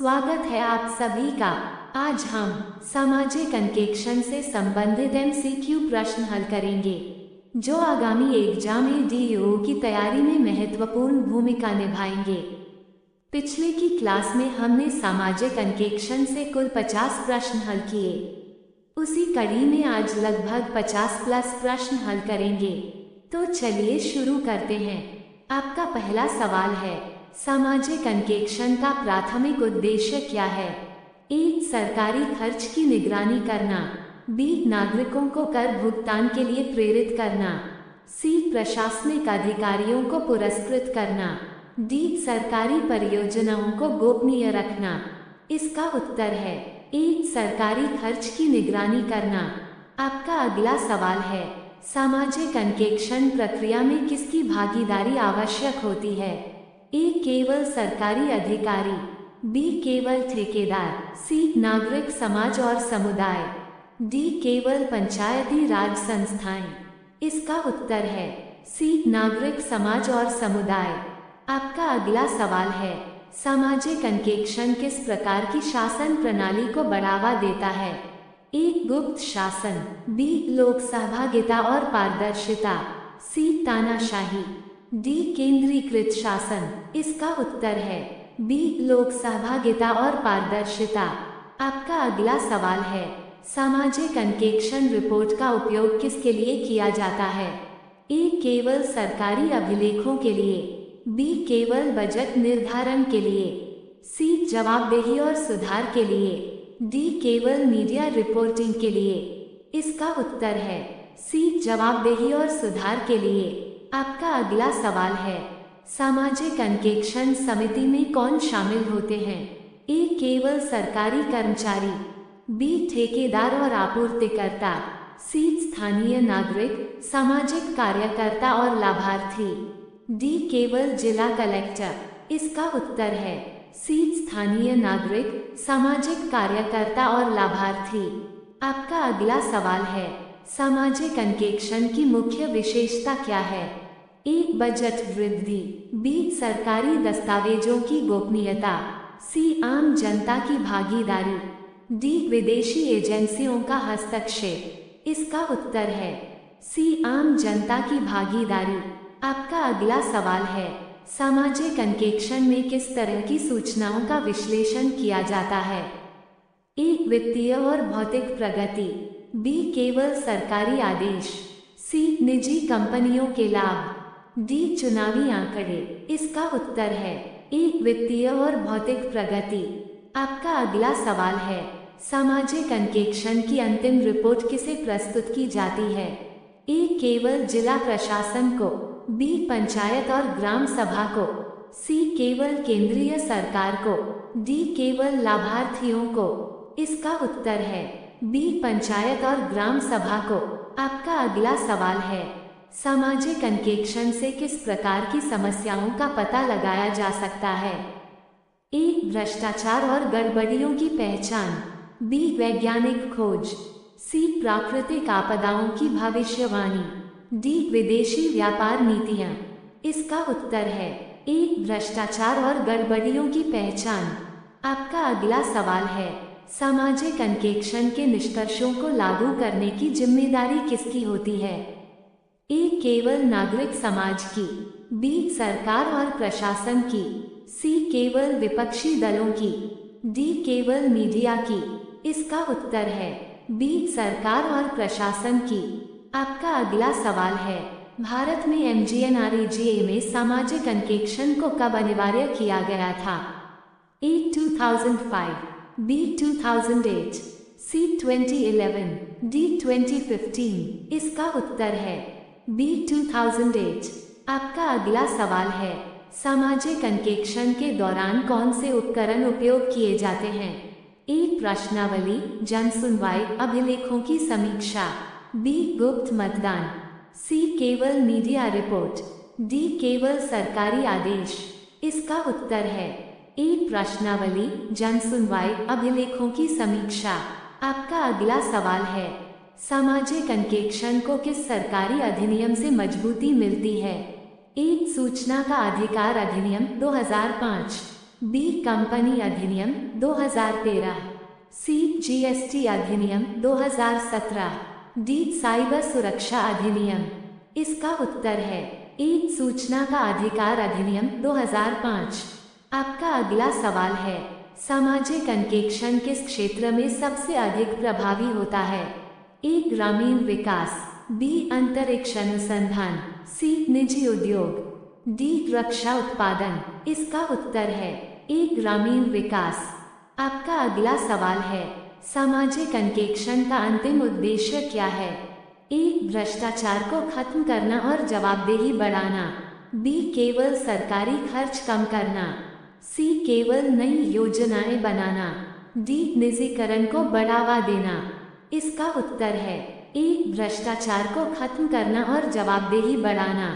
स्वागत है आप सभी का। आज हम सामाजिक अंकेक्षण से संबंधित एमसीक्यू प्रश्न हल करेंगे जो आगामी एग्जाम एडीओ की तैयारी में महत्वपूर्ण भूमिका निभाएंगे। पिछले की क्लास में हमने सामाजिक अंकेक्षण से कुल 50 प्रश्न हल किए। उसी कड़ी में आज लगभग 50 प्लस प्रश्न हल करेंगे। तो चलिए शुरू करते हैं। आपका पहला सवाल है, सामाजिक अंकेक्षण का प्राथमिक उद्देश्य क्या है? ए. सरकारी खर्च की निगरानी करना। बी. नागरिकों को कर भुगतान के लिए प्रेरित करना। सी. प्रशासनिक अधिकारियों को पुरस्कृत करना। डी. सरकारी परियोजनाओं को गोपनीय रखना। इसका उत्तर है ए. सरकारी खर्च की निगरानी करना। आपका अगला सवाल है, सामाजिक अंकेक्षण प्रक्रिया में किसकी भागीदारी आवश्यक होती है? ए. केवल सरकारी अधिकारी। बी. केवल ठेकेदार। सी. नागरिक समाज और समुदाय। डी. केवल पंचायती राज संस्थाएं। इसका उत्तर है सी. नागरिक समाज और समुदाय। आपका अगला सवाल है, सामाजिक अंकेक्षण किस प्रकार की शासन प्रणाली को बढ़ावा देता है? ए. गुप्त शासन। बी. लोक सहभागिता और पारदर्शिता। सी. तानाशाही। डी. केंद्रीकृत शासन। इसका उत्तर है बी. लोक सहभागिता और पारदर्शिता। आपका अगला सवाल है, सामाजिक अंकेक्षण रिपोर्ट का उपयोग किसके लिए किया जाता है? ए. केवल सरकारी अभिलेखों के लिए। बी. केवल बजट निर्धारण के लिए। सी. जवाबदेही और सुधार के लिए। डी. केवल मीडिया रिपोर्टिंग के लिए। इसका उत्तर है सी. जवाबदेही और सुधार के लिए। आपका अगला सवाल है, सामाजिक अंकेक्षण समिति में कौन शामिल होते हैं? ए. केवल सरकारी कर्मचारी। बी. ठेकेदार और आपूर्तिकर्ता। सी. स्थानीय नागरिक, सामाजिक कार्यकर्ता और लाभार्थी। डी. केवल जिला कलेक्टर। इसका उत्तर है सी. स्थानीय नागरिक, सामाजिक कार्यकर्ता और लाभार्थी। आपका अगला सवाल है, सामाजिक अंकेक्षण की मुख्य विशेषता क्या है? ए. बजट वृद्धि। बी. सरकारी दस्तावेजों की गोपनीयता। सी. आम जनता की भागीदारी। डी. विदेशी एजेंसियों का हस्तक्षेप। इसका उत्तर है सी. आम जनता की भागीदारी। आपका अगला सवाल है, सामाजिक अंकेक्षण में किस तरह की सूचनाओं का विश्लेषण किया जाता है? ए. वित्तीय और भौतिक प्रगति। बी. केवल सरकारी आदेश। सी. निजी कंपनियों के लाभ। डी. चुनावी आंकड़े। इसका उत्तर है ए. वित्तीय और भौतिक प्रगति। आपका अगला सवाल है, सामाजिक अंकेक्षण की अंतिम रिपोर्ट किसे प्रस्तुत की जाती है? ए. केवल जिला प्रशासन को। बी. पंचायत और ग्राम सभा को। सी. केवल केंद्रीय सरकार को। डी. केवल लाभार्थियों को। इसका उत्तर है बी. पंचायत और ग्राम सभा को। आपका अगला सवाल है, सामाजिक अंकेक्षण से किस प्रकार की समस्याओं का पता लगाया जा सकता है? ए. भ्रष्टाचार और गड़बड़ियों की पहचान। बी. वैज्ञानिक खोज। सी. प्राकृतिक आपदाओं की भविष्यवाणी। डी. विदेशी व्यापार नीतियां। इसका उत्तर है ए. भ्रष्टाचार और गड़बड़ियों की पहचान। आपका अगला सवाल है, सामाजिक अंकेक्षण के निष्कर्षों को लागू करने की जिम्मेदारी किसकी होती है? ए. केवल नागरिक समाज की। बी. सरकार और प्रशासन की। सी. केवल विपक्षी दलों की। डी. केवल मीडिया की। इसका उत्तर है बी. सरकार और प्रशासन की। आपका अगला सवाल है, भारत में एमजीएनआरईजीए में सामाजिक अंकेक्षण को कब अनिवार्य किया गया था? ए. 2005। बी. 2008। सी. 2011। डी. 2015। इसका उत्तर है बी. 2008। आपका अगला सवाल है, सामाजिक अंकेक्षण के दौरान कौन से उपकरण उपयोग किए जाते हैं? ए. प्रश्नावली, जनसुनवाई, अभिलेखों की समीक्षा। बी. गुप्त मतदान। सी. केवल मीडिया रिपोर्ट। डी. केवल सरकारी आदेश। इसका उत्तर है ए. प्रश्नावली, जनसुनवाई, अभिलेखों की समीक्षा। आपका अगला सवाल है, सामाजिक अंकेक्षण को किस सरकारी अधिनियम से मजबूती मिलती है? ए. सूचना का अधिकार अधिनियम 2005। बी कंपनी अधिनियम 2013, सी जीएसटी अधिनियम 2017, डी साइबर सुरक्षा अधिनियम। इसका उत्तर है ए सूचना का अधिकार अधिनियम 2005। आपका अगला सवाल है, सामाजिक अंकेक्षण किस क्षेत्र में सबसे अधिक प्रभावी होता है? ए ग्रामीण विकास, बी अंतरिक्ष अनुसंधान, सी निजी उद्योग, डी रक्षा उत्पादन। इसका उत्तर है ए ग्रामीण विकास। आपका अगला सवाल है, सामाजिक अंकेक्षण का अंतिम उद्देश्य क्या है? ए भ्रष्टाचार को खत्म करना और जवाबदेही बढ़ाना, बी केवल सरकारी खर्च कम करना, सी केवल नई योजनाएं बनाना, डी निजीकरण को बढ़ावा देना। इसका उत्तर है ए भ्रष्टाचार को खत्म करना और जवाबदेही बढ़ाना।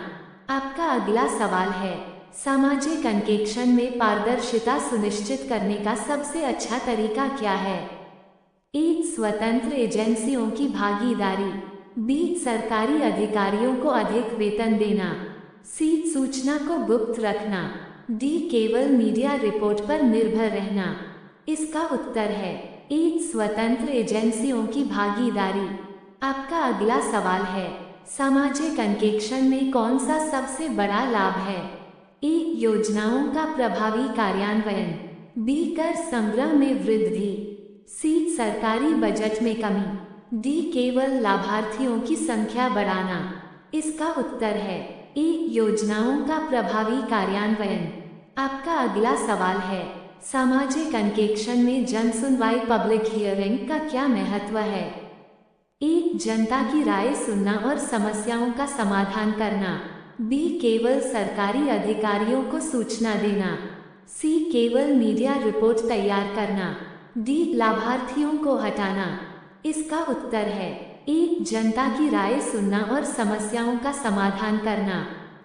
आपका अगला सवाल है, सामाजिक अंकेक्षण में पारदर्शिता सुनिश्चित करने का सबसे अच्छा तरीका क्या है? ए स्वतंत्र एजेंसियों की भागीदारी, बी सरकारी अधिकारियों को अधिक वेतन देना, सी सूचना को गुप्त रखना, डी केवल मीडिया रिपोर्ट पर निर्भर रहना। इसका उत्तर है ए स्वतंत्र एजेंसियों की भागीदारी। आपका अगला सवाल है, सामाजिक अंकेक्षण में कौन सा सबसे बड़ा लाभ है? ए योजनाओं का प्रभावी कार्यान्वयन, बी कर संग्रह में वृद्धि, सी सरकारी बजट में कमी, डी केवल लाभार्थियों की संख्या बढ़ाना। इसका उत्तर है ए योजनाओं का प्रभावी कार्यान्वयन। आपका अगला सवाल है, सामाजिक अंकेक्षण में जन सुनवाई पब्लिक हियरिंग का क्या महत्व है? ए जनता की राय सुनना और समस्याओं का समाधान करना, बी केवल सरकारी अधिकारियों को सूचना देना, सी केवल मीडिया रिपोर्ट तैयार करना, डी लाभार्थियों को हटाना। इसका उत्तर है ए जनता की राय सुनना और समस्याओं का समाधान करना।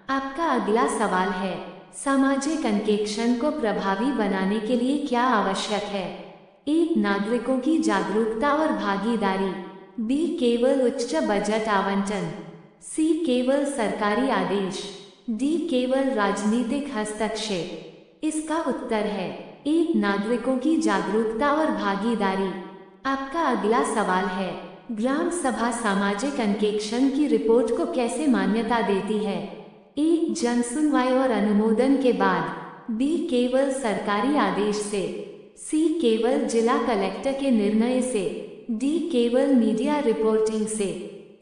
आपका अगला सवाल है, सामाजिक अंकेक्षण को प्रभावी बनाने के लिए क्या आवश्यक है? ए नागरिकों की जागरूकता और भागीदारी, बी केवल उच्च बजट आवंटन, सी केवल सरकारी आदेश, डी केवल राजनीतिक हस्तक्षेप। इसका उत्तर है ए नागरिकों की जागरूकता और भागीदारी। आपका अगला सवाल है, ग्राम सभा सामाजिक अंकेक्षण की रिपोर्ट को कैसे मान्यता देती है? ए जन सुनवाई और अनुमोदन के बाद, बी केवल सरकारी आदेश से, सी केवल जिला कलेक्टर के निर्णय से, डी केवल मीडिया रिपोर्टिंग से।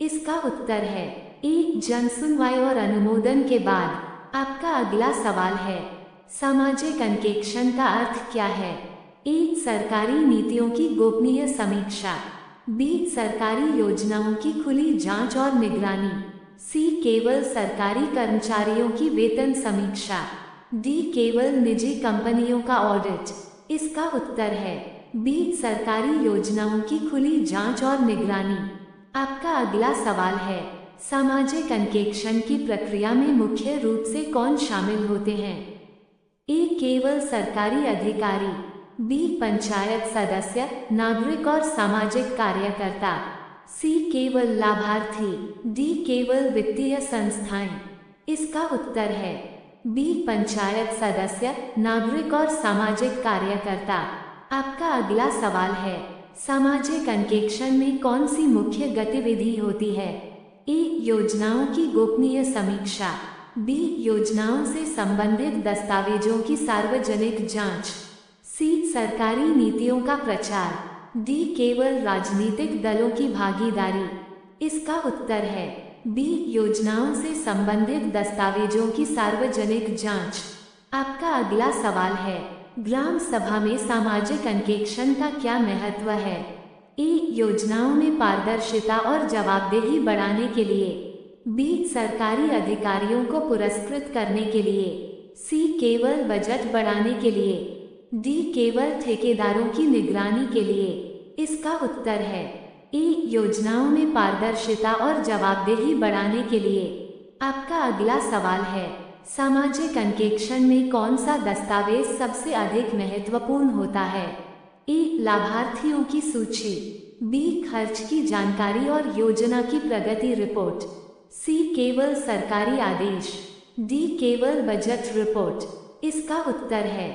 इसका उत्तर है ए जन सुनवाई और अनुमोदन के बाद। आपका अगला सवाल है, सामाजिक अंकेक्षण का अर्थ क्या है? ए सरकारी नीतियों की गोपनीय समीक्षा, बी सरकारी योजनाओं की खुली जांच और निगरानी, सी केवल सरकारी कर्मचारियों की वेतन समीक्षा, डी केवल निजी कंपनियों का ऑडिट। इसका उत्तर है बी सरकारी योजनाओं की खुली जांच और निगरानी। आपका अगला सवाल है, सामाजिक अंकेक्षण की प्रक्रिया में मुख्य रूप से कौन शामिल होते हैं? ए केवल सरकारी अधिकारी, बी पंचायत सदस्य, नागरिक और सामाजिक कार्यकर्ता, सी केवल लाभार्थी, डी केवल वित्तीय संस्थाएं। इसका उत्तर है बी पंचायत सदस्य, नागरिक और सामाजिक कार्यकर्ता। आपका अगला सवाल है, सामाजिक अंकेक्षण में कौन सी मुख्य गतिविधि होती है? ए योजनाओं की गोपनीय समीक्षा, बी योजनाओं से संबंधित दस्तावेजों की सार्वजनिक जांच, सी सरकारी नीतियों का प्रचार, डी केवल राजनीतिक दलों की भागीदारी। इसका उत्तर है बी योजनाओं से संबंधित दस्तावेजों की सार्वजनिक जांच। आपका अगला सवाल है, ग्राम सभा में सामाजिक अंकेक्षण का क्या महत्व है? ए योजनाओं में पारदर्शिता और जवाबदेही बढ़ाने के लिए, बी सरकारी अधिकारियों को पुरस्कृत करने के लिए, सी केवल बजट बढ़ाने के लिए, डी केवल ठेकेदारों की निगरानी के लिए। इसका उत्तर है ए योजनाओं में पारदर्शिता और जवाबदेही बढ़ाने के लिए। आपका अगला सवाल है, सामाजिक अंकेक्षण में कौन सा दस्तावेज सबसे अधिक महत्वपूर्ण होता है? ए लाभार्थियों की सूची, बी खर्च की जानकारी और योजना की प्रगति रिपोर्ट, सी केवल सरकारी आदेश, डी केवल बजट रिपोर्ट। इसका उत्तर है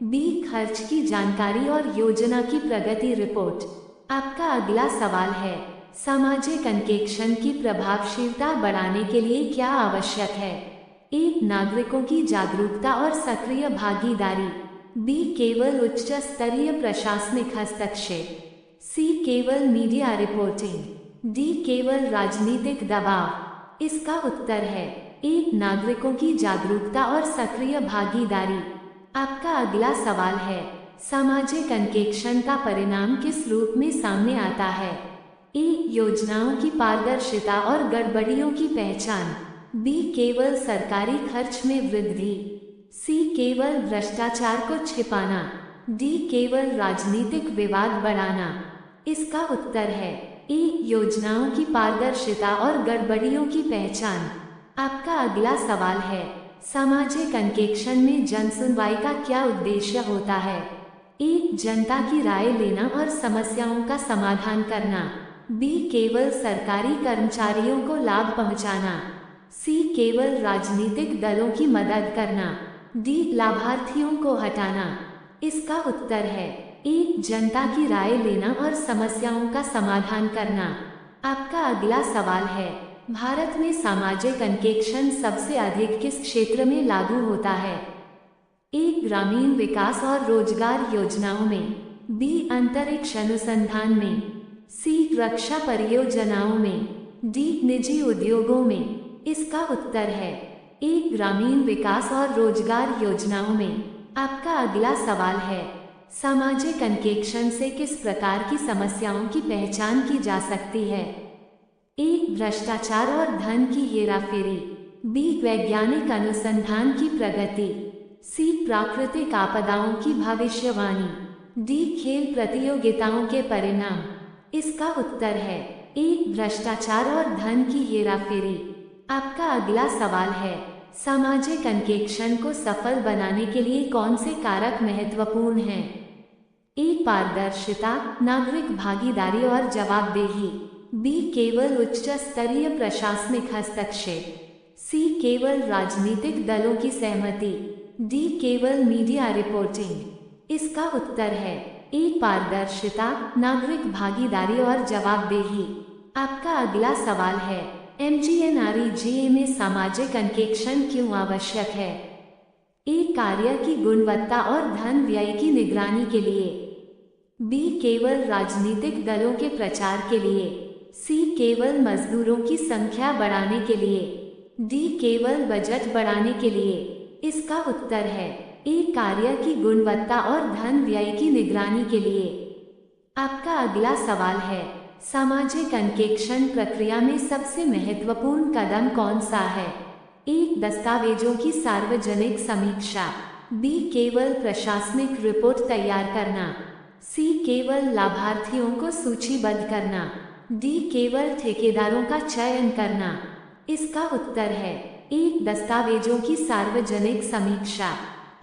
बी खर्च की जानकारी और योजना की प्रगति रिपोर्ट। आपका अगला सवाल है, सामाजिक अंकेक्षण की प्रभावशीलता बढ़ाने के लिए क्या आवश्यक है? ए नागरिकों की जागरूकता और सक्रिय भागीदारी, बी केवल उच्च स्तरीय प्रशासनिक हस्तक्षेप, सी केवल मीडिया रिपोर्टिंग, डी केवल राजनीतिक दबाव। इसका उत्तर है ए नागरिकों की जागरूकता और सक्रिय भागीदारी। आपका अगला सवाल है, सामाजिक अंकेक्षण का परिणाम किस रूप में सामने आता है? ए योजनाओं की पारदर्शिता और गड़बड़ियों की पहचान, बी केवल सरकारी खर्च में वृद्धि, सी केवल भ्रष्टाचार को छिपाना, डी केवल राजनीतिक विवाद बढ़ाना। इसका उत्तर है ए योजनाओं की पारदर्शिता और गड़बड़ियों की पहचान। आपका अगला सवाल है, सामाजिक अंकेक्षण में जनसुनवाई का क्या उद्देश्य होता है? ए जनता की राय लेना और समस्याओं का समाधान करना, बी केवल सरकारी कर्मचारियों को लाभ पहुंचाना, सी केवल राजनीतिक दलों की मदद करना, डी लाभार्थियों को हटाना। इसका उत्तर है ए जनता की राय लेना और समस्याओं का समाधान करना। आपका अगला सवाल है, भारत में सामाजिक अंकेक्षण सबसे अधिक किस क्षेत्र में लागू होता है? ए ग्रामीण विकास और रोजगार योजनाओं में, बी अंतरिक्ष अनुसंधान में, सी रक्षा परियोजनाओं में, डी निजी उद्योगों में। इसका उत्तर है ए ग्रामीण विकास और रोजगार योजनाओं में। आपका अगला सवाल है, सामाजिक अंकेक्षण से किस प्रकार की समस्याओं की पहचान की जा सकती है? ए भ्रष्टाचार और धन की हेराफेरी, बी वैज्ञानिक अनुसंधान की प्रगति, सी प्राकृतिक आपदाओं की भविष्यवाणी, डी खेल प्रतियोगिताओं के परिणाम। इसका उत्तर है ए भ्रष्टाचार और धन की हेराफेरी। आपका अगला सवाल है, सामाजिक अंकेक्षण को सफल बनाने के लिए कौन से कारक महत्वपूर्ण हैं? ए पारदर्शिता, नागरिक भागीदारी और जवाबदेही, बी केवल उच्च स्तरीय प्रशासनिक हस्तक्षेप, सी केवल राजनीतिक दलों की सहमति, डी केवल मीडिया रिपोर्टिंग। इसका उत्तर है ए पारदर्शिता, नागरिक भागीदारी और जवाबदेही। आपका अगला सवाल है, एमजीएनआरईजीए में सामाजिक अंकेक्षण क्यों आवश्यक है? ए कार्य की गुणवत्ता और धन व्यय की निगरानी के लिए, बी केवल राजनीतिक दलों के प्रचार के लिए, सी केवल मजदूरों की संख्या बढ़ाने के लिए, डी केवल बजट बढ़ाने के लिए। इसका उत्तर है ए कार्य की गुणवत्ता और धन व्यय की निगरानी के लिए। आपका अगला सवाल है, सामाजिक अंकेक्षण प्रक्रिया में सबसे महत्वपूर्ण कदम कौन सा है? ए दस्तावेजों की सार्वजनिक समीक्षा, बी केवल प्रशासनिक रिपोर्ट तैयार करना, सी केवल लाभार्थियों को सूचीबद्ध करना, डी केवल ठेकेदारों का चयन करना। इसका उत्तर है ए दस्तावेजों की सार्वजनिक समीक्षा।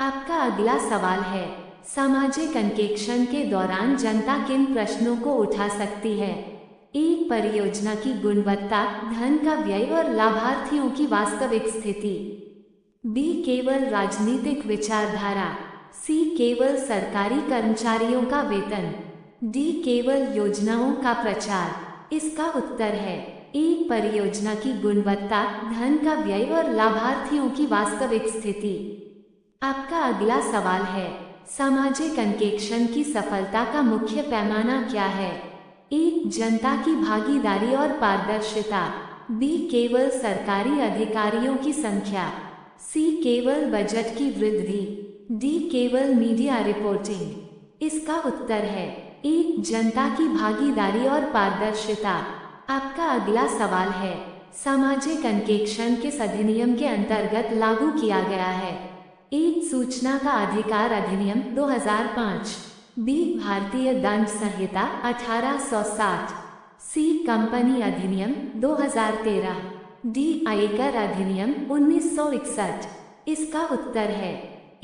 आपका अगला सवाल है, सामाजिक अंकेक्षण के दौरान जनता किन प्रश्नों को उठा सकती है? ए परियोजना की गुणवत्ता, धन का व्यय और लाभार्थियों की वास्तविक स्थिति, बी केवल राजनीतिक विचारधारा, सी केवल सरकारी कर्मचारियों का वेतन, डी केवल योजनाओं का प्रचार। इसका उत्तर है ए परियोजना की गुणवत्ता, धन का व्यय और लाभार्थियों की वास्तविक स्थिति। आपका अगला सवाल है, सामाजिक अंकेक्षण की सफलता का मुख्य पैमाना क्या है? ए जनता की भागीदारी और पारदर्शिता, बी केवल सरकारी अधिकारियों की संख्या, सी केवल बजट की वृद्धि, डी केवल मीडिया रिपोर्टिंग। इसका उत्तर है ए जनता की भागीदारी और पारदर्शिता। आपका अगला सवाल है, सामाजिक अंकेक्षण किस अधिनियम के अंतर्गत लागू किया गया है? ए सूचना का अधिकार अधिनियम 2005, बी भारतीय दंड संहिता 1860, सी कंपनी अधिनियम 2013, डी आयकर अधिनियम 1961। इसका उत्तर है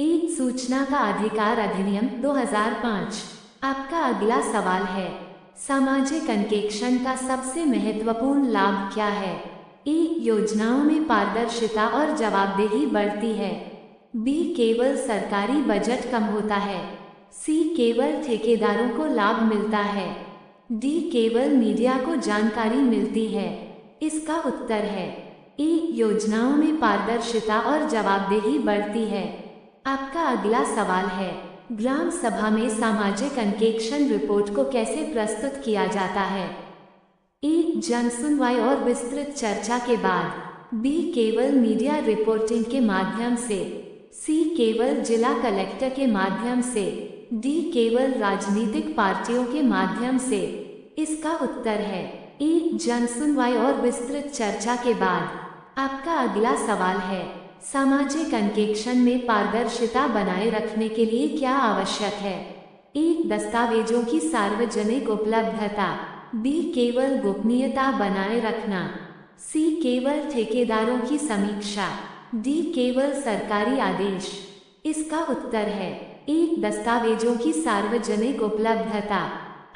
ए सूचना का अधिकार अधिनियम 2005। आपका अगला सवाल है, सामाजिक अंकेक्षण का सबसे महत्वपूर्ण लाभ क्या है? ए योजनाओं में पारदर्शिता और जवाबदेही बढ़ती है, बी केवल सरकारी बजट कम होता है, सी केवल ठेकेदारों को लाभ मिलता है, डी केवल मीडिया को जानकारी मिलती है। इसका उत्तर है ए, योजनाओं में पारदर्शिता और जवाबदेही बढ़ती है। आपका अगला सवाल है, ग्राम सभा में सामाजिक अंकेक्षण रिपोर्ट को कैसे प्रस्तुत किया जाता है? ए, जनसुनवाई और विस्तृत चर्चा के बाद, बी केवल मीडिया रिपोर्टिंग के माध्यम से, सी केवल जिला कलेक्टर के माध्यम से, डी केवल राजनीतिक पार्टियों के माध्यम से। इसका उत्तर है ए, जनसुनवाई और विस्तृत चर्चा के बाद। आपका अगला सवाल है, सामाजिक अंकेक्षण में पारदर्शिता बनाए रखने के लिए क्या आवश्यक है? ए, दस्तावेजों की सार्वजनिक उपलब्धता, बी केवल गोपनीयता बनाए रखना, सी केवल ठेकेदारों की समीक्षा, डी केवल सरकारी आदेश। इसका उत्तर है ए, दस्तावेजों की सार्वजनिक उपलब्धता।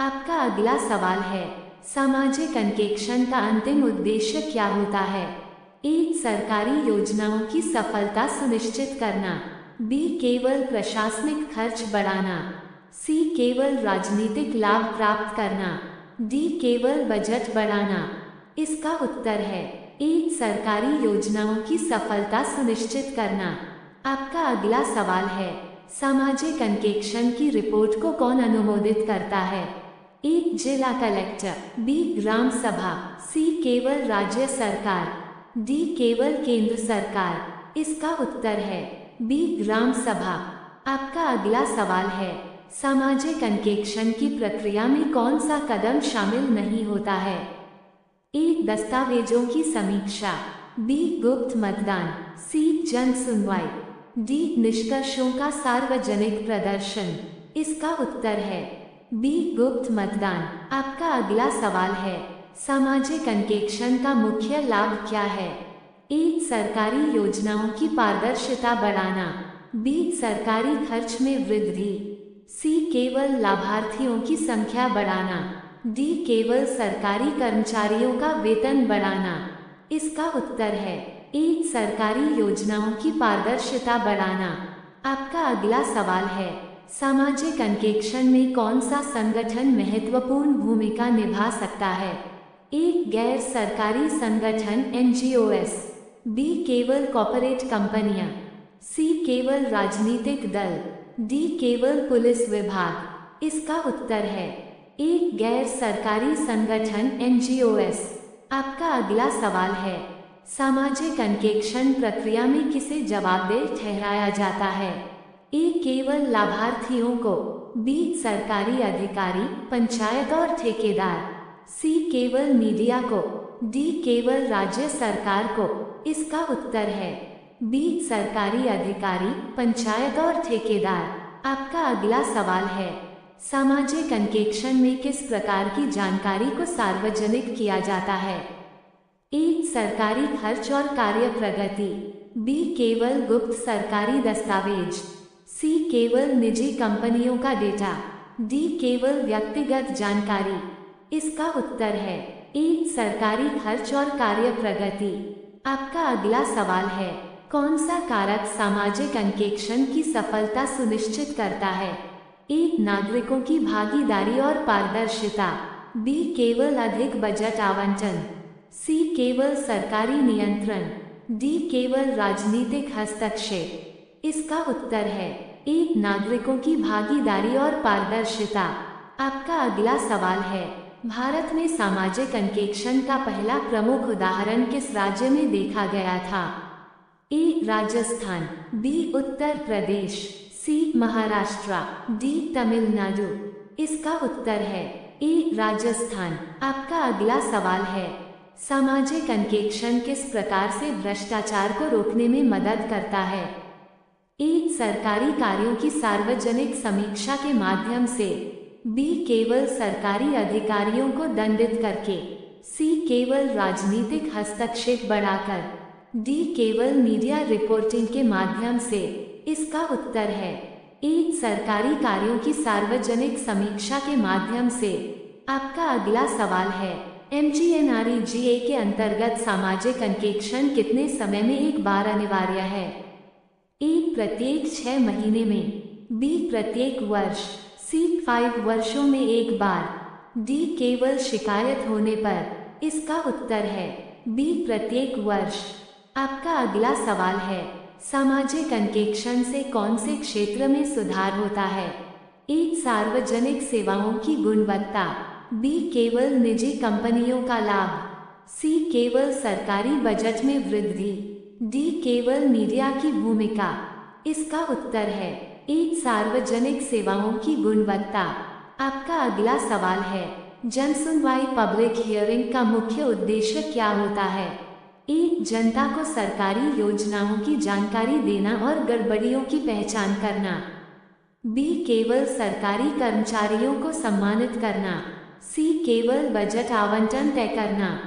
आपका अगला सवाल है, सामाजिक अंकेक्षण का अंतिम उद्देश्य क्या होता है? ए, सरकारी योजनाओं की सफलता सुनिश्चित करना, बी केवल प्रशासनिक खर्च बढ़ाना, सी केवल राजनीतिक लाभ प्राप्त करना, डी केवल बजट बढ़ाना। इसका उत्तर है ए, सरकारी योजनाओं की सफलता सुनिश्चित करना। आपका अगला सवाल है, सामाजिक अंकेक्षण की रिपोर्ट को कौन अनुमोदित करता है? ए, जिला कलेक्टर, बी ग्राम सभा, सी केवल राज्य सरकार, डी केवल केंद्र सरकार। इसका उत्तर है बी ग्राम सभा। आपका अगला सवाल है, सामाजिक अंकेक्षण की प्रक्रिया में कौन सा कदम शामिल नहीं होता है? ए, दस्तावेजों की समीक्षा, बी गुप्त मतदान, सी जन सुनवाई, डी निष्कर्षों का सार्वजनिक प्रदर्शन। इसका उत्तर है बी गुप्त मतदान। आपका अगला सवाल है, सामाजिक अंकेक्षण का मुख्य लाभ क्या है? ए, सरकारी योजनाओं की पारदर्शिता बढ़ाना, बी सरकारी खर्च में वृद्धि, सी केवल लाभार्थियों की संख्या बढ़ाना, डी केवल सरकारी कर्मचारियों का वेतन बढ़ाना। इसका उत्तर है ए, सरकारी योजनाओं की पारदर्शिता बढ़ाना। आपका अगला सवाल है, सामाजिक अंकेक्षण में कौन सा संगठन महत्वपूर्ण भूमिका निभा सकता है? ए, गैर सरकारी संगठन NGOs, बी केवल कॉर्पोरेट कंपनियां, सी केवल राजनीतिक दल, डी केवल पुलिस विभाग। इसका उत्तर है ए, गैर सरकारी संगठन NGOs। आपका अगला सवाल है, सामाजिक अंकेक्षण प्रक्रिया में किसे जवाबदेह ठहराया जाता है? ए, केवल लाभार्थियों को, बी सरकारी अधिकारी, पंचायत और ठेकेदार, सी केवल मीडिया को, डी केवल राज्य सरकार को। इसका उत्तर है बी सरकारी अधिकारी, पंचायत और ठेकेदार। आपका अगला सवाल है, सामाजिक अंकेक्षण में किस प्रकार की जानकारी को सार्वजनिक किया जाता है? ए, सरकारी खर्च और कार्य प्रगति, बी केवल गुप्त सरकारी दस्तावेज, सी केवल निजी कंपनियों का डेटा, डी केवल व्यक्तिगत जानकारी। इसका उत्तर है ए, सरकारी खर्च और कार्य प्रगति। आपका अगला सवाल है, कौन सा कारक सामाजिक अंकेक्षण की सफलता सुनिश्चित करता है? ए, नागरिकों की भागीदारी और पारदर्शिता, बी केवल अधिक बजट आवंटन, सी केवल सरकारी नियंत्रण, डी केवल राजनीतिक हस्तक्षेप। इसका उत्तर है ए, नागरिकों की भागीदारी और पारदर्शिता। आपका अगला सवाल है, भारत में सामाजिक अंकेक्षण का पहला प्रमुख उदाहरण किस राज्य में देखा गया था? ए, राजस्थान, बी उत्तर प्रदेश, सी महाराष्ट्र, डी तमिलनाडु। इसका उत्तर है ए, राजस्थान। आपका अगला सवाल है, सामाजिक अंकेक्षण किस प्रकार से भ्रष्टाचार को रोकने में मदद करता है? ए, सरकारी कार्यों की सार्वजनिक समीक्षा के माध्यम से, बी केवल सरकारी अधिकारियों को दंडित करके, सी केवल राजनीतिक हस्तक्षेप बढ़ाकर, डी केवल मीडिया रिपोर्टिंग के माध्यम से। इसका उत्तर है ए, सरकारी कार्यों की सार्वजनिक समीक्षा के माध्यम से। आपका अगला सवाल है, MGNREGA के अंतर्गत सामाजिक अंकेक्षण कितने समय में एक बार अनिवार्य है? ए प्रत्येक 6 महीने में, बी प्रत्येक वर्ष, सी 5 वर्षों में एक बार, डी केवल शिकायत होने पर। इसका उत्तर है बी प्रत्येक वर्ष। आपका अगला सवाल है, सामाजिक अंकेक्षण से कौन से क्षेत्र में सुधार होता है? ए सार्वजनिक सेवाओं की गुणवत्ता, बी केवल निजी कंपनियों का लाभ, सी केवल सरकारी बजट में वृद्धि, डी केवल मीडिया की भूमिका। इसका उत्तर है ए सार्वजनिक सेवाओं की गुणवत्ता। आपका अगला सवाल है, जनसुनवाई पब्लिक हियरिंग का मुख्य उद्देश्य क्या होता है? ए जनता को सरकारी योजनाओं की जानकारी देना और गड़बड़ियों की पहचान करना, बी केवल सरकारी कर्मचारियों को सम्मानित करना, सी केवल बजट आवंटन तय करना,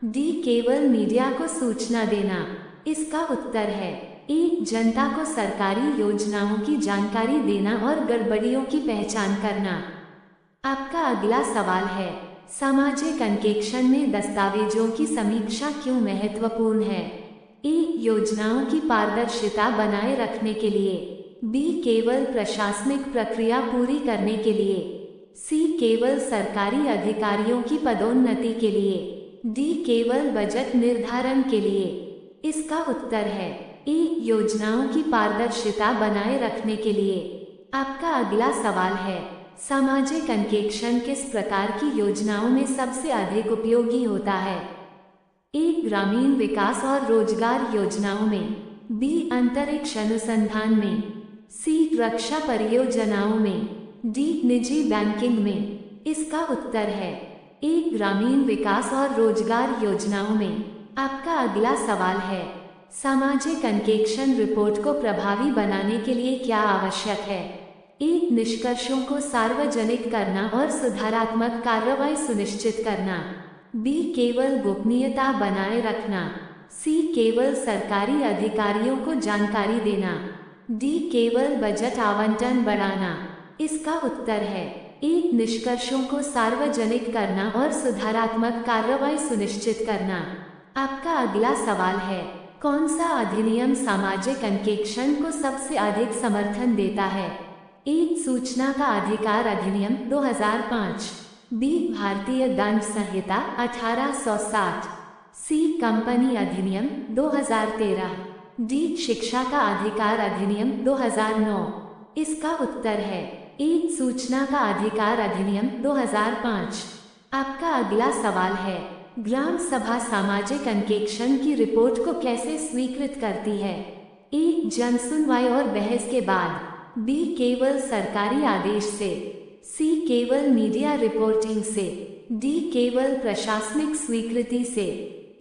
डी केवल मीडिया को सूचना देना। इसका उत्तर है ए जनता को सरकारी योजनाओं की जानकारी देना और गड़बड़ियों की पहचान करना। आपका अगला सवाल है, सामाजिक अंकेक्षण में दस्तावेजों की समीक्षा क्यों महत्वपूर्ण है? ए योजनाओं की पारदर्शिता बनाए रखने के लिए, बी केवल प्रशासनिक प्रक्रिया पूरी करने के लिए, सी केवल सरकारी अधिकारियों की पदोन्नति के लिए, डी केवल बजट निर्धारण के लिए। इसका उत्तर है ए योजनाओं की पारदर्शिता बनाए रखने के लिए। आपका अगला सवाल है, सामाजिक अंकेक्षण किस प्रकार की योजनाओं में सबसे अधिक उपयोगी होता है? ए ग्रामीण विकास और रोजगार योजनाओं में, बी अंतरिक्ष अनुसंधान में, सी रक्षा परियोजनाओं में, डी निजी बैंकिंग में। इसका उत्तर है ए ग्रामीण विकास और रोजगार योजनाओं में। आपका अगला सवाल है, सामाजिक अंकेक्षण रिपोर्ट को प्रभावी बनाने के लिए क्या आवश्यक है? ए निष्कर्षों को सार्वजनिक करना और सुधारात्मक कार्रवाई सुनिश्चित करना, बी केवल गोपनीयता बनाए रखना, सी केवल सरकारी अधिकारियों को जानकारी देना, डी केवल बजट आवंटन बढ़ाना। इसका उत्तर है ए निष्कर्षों को सार्वजनिक करना और सुधारात्मक कार्रवाई सुनिश्चित करना। आपका अगला सवाल है, कौन सा अधिनियम सामाजिक अंकेक्षण को सबसे अधिक समर्थन देता है? ए सूचना का अधिकार अधिनियम 2005, बी भारतीय दंड संहिता 1860, सी कंपनी अधिनियम 2013, डी शिक्षा का अधिकार अधिनियम 2009। इसका उत्तर है ए सूचना का अधिकार अधिनियम 2005। आपका अगला सवाल है, ग्राम सभा सामाजिक अंकेक्षण की रिपोर्ट को कैसे स्वीकृत करती है? ए जनसुनवाई और बहस के बाद, बी केवल सरकारी आदेश से, सी केवल मीडिया रिपोर्टिंग से, डी केवल प्रशासनिक स्वीकृति से।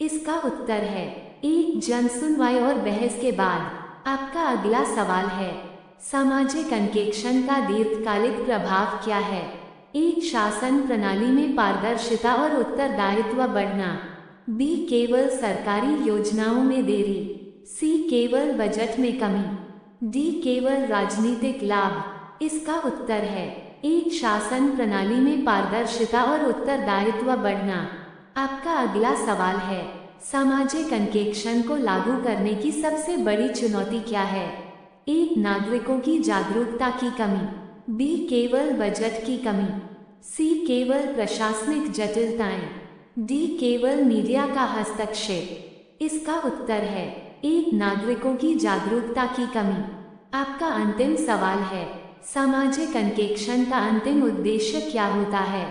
इसका उत्तर है ए जनसुनवाई और बहस के बाद। आपका अगला सवाल है, सामाजिक अंकेक्षण का दीर्घकालिक प्रभाव क्या है? ए शासन प्रणाली में पारदर्शिता और उत्तरदायित्व बढ़ना, बी केवल सरकारी योजनाओं में देरी, सी केवल बजट में कमी, डी केवल राजनीतिक लाभ। इसका उत्तर है ए शासन प्रणाली में पारदर्शिता और उत्तरदायित्व बढ़ना। आपका अगला सवाल है, सामाजिक अंकेक्षण को लागू करने की सबसे बड़ी चुनौती क्या है? ए नागरिकों की जागरूकता की कमी, बी केवल बजट की कमी, सी केवल प्रशासनिक जटिलताएं, डी केवल मीडिया का हस्तक्षेप। इसका उत्तर है ए नागरिकों की जागरूकता की कमी। आपका अंतिम सवाल है, सामाजिक अंकेक्षण का अंतिम उद्देश्य क्या होता है?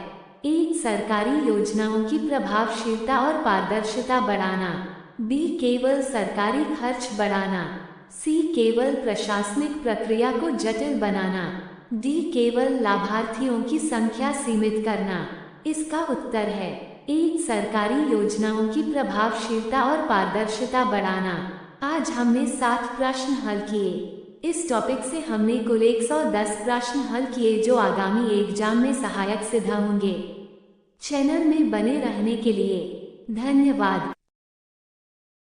ए सरकारी योजनाओं की प्रभावशीलता और पारदर्शिता बढ़ाना, बी केवल सरकारी खर्च बढ़ाना, सी केवल प्रशासनिक प्रक्रिया को जटिल बनाना, डी केवल लाभार्थियों की संख्या सीमित करना। इसका उत्तर है ए सरकारी योजनाओं की प्रभावशीलता और पारदर्शिता बढ़ाना। आज हमने 7 प्रश्न हल किए। इस टॉपिक से हमने कुल 110 प्रश्न हल किए जो आगामी एग्जाम में सहायक सिद्ध होंगे। चैनल में बने रहने के लिए धन्यवाद।